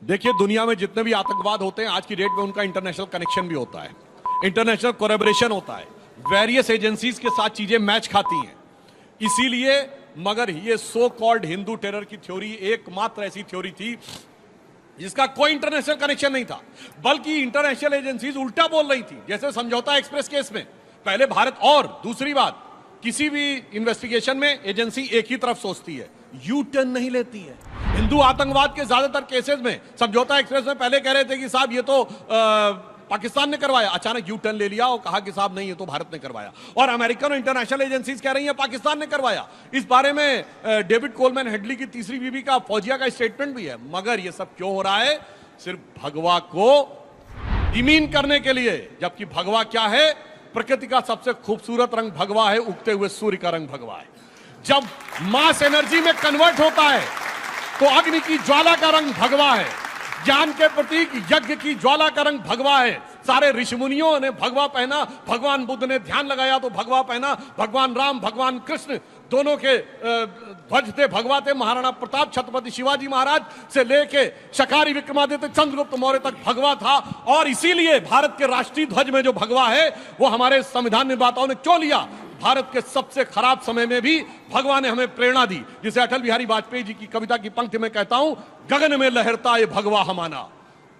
देखिए, दुनिया में जितने भी आतंकवाद होते हैं आज की डेट में उनका इंटरनेशनल कनेक्शन भी होता है, इंटरनेशनल कोलैबोरेशन होता है, वेरियस एजेंसीज के साथ चीजें मैच खाती हैं। इसीलिए मगर ये सो कॉल्ड हिंदू टेरर की थ्योरी एकमात्र ऐसी थ्योरी थी जिसका कोई इंटरनेशनल कनेक्शन नहीं था, बल्कि इंटरनेशनल एजेंसीज उल्टा बोल रही थी। जैसे समझौता एक्सप्रेस केस में पहले भारत, और दूसरी बात, किसी भी इन्वेस्टिगेशन में एजेंसी एक ही तरफ सोचती है, यू टर्न नहीं लेती है। हिंदू आतंकवाद के ज्यादातर केसेस में समझौता एक्सप्रेस में पहले कह रहे थे कि साहब ये तो पाकिस्तान ने करवाया, अचानक यू टर्न ले लिया और कहा कि साहब नहीं, ये तो भारत ने करवाया। और अमेरिकन और इंटरनेशनल एजेंसीज कह रही हैं पाकिस्तान ने करवाया। इस बारे में डेविड कोलमैन हेडली की तीसरी बीवी का फौजिया का स्टेटमेंट भी है। मगर ये सब क्यों हो रहा है? सिर्फ भगवा को डिमीन करने के लिए। जबकि भगवा क्या है? प्रकृति का सबसे खूबसूरत रंग भगवा है, उगते हुए सूर्य का रंग भगवा है। जब मास एनर्जी में कन्वर्ट होता है तो अग्नि की ज्वाला का रंग भगवा है, ज्ञान के प्रतीक यज्ञ की ज्वाला का रंग भगवा है। सारे ऋषिमुनियों ने भगवा पहना, भगवान बुद्ध ने ध्यान लगाया तो भगवा पहना, भगवान राम भगवान कृष्ण दोनों के ध्वज थे भगवा थे, महाराणा प्रताप छत्रपति शिवाजी महाराज से लेके शकारी विक्रमादित्य चंद्रगुप्त मौर्य तक भगवा था। और इसीलिए भारत के राष्ट्रीय ध्वज में जो भगवा है वो हमारे संविधान निर्माताओं ने क्यों लिया? भारत के सबसे खराब समय में भी भगवान ने हमें प्रेरणा दी। जिसे अटल बिहारी वाजपेयी जी की कविता की पंक्ति में कहता हूं, गगन में लहरता ये भगवा हमारा।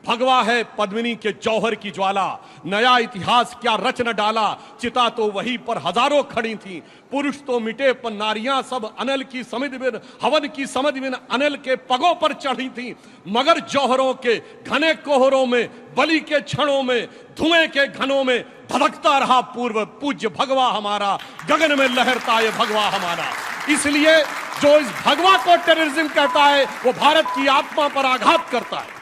भगवा है पद्मिनी के जौहर की ज्वाला, नया इतिहास क्या रच न डाला, चिता तो वही पर हजारों खड़ी थी, पुरुष तो मिटे पर नारियां सब अनल की समिध बिन, हवन की समझ बिन अनल के पगों पर चढ़ी थी। मगर जौहरों के घने कोहरों में, बलि के क्षणों में, धुएं के घनों में धड़कता रहा पूर्व पूज्य भगवा हमारा, गगन में लहरता ये भगवा हमारा। इसलिए जो इस भगवा को टेररिज्म कहता है वो भारत की आत्मा पर आघात करता है।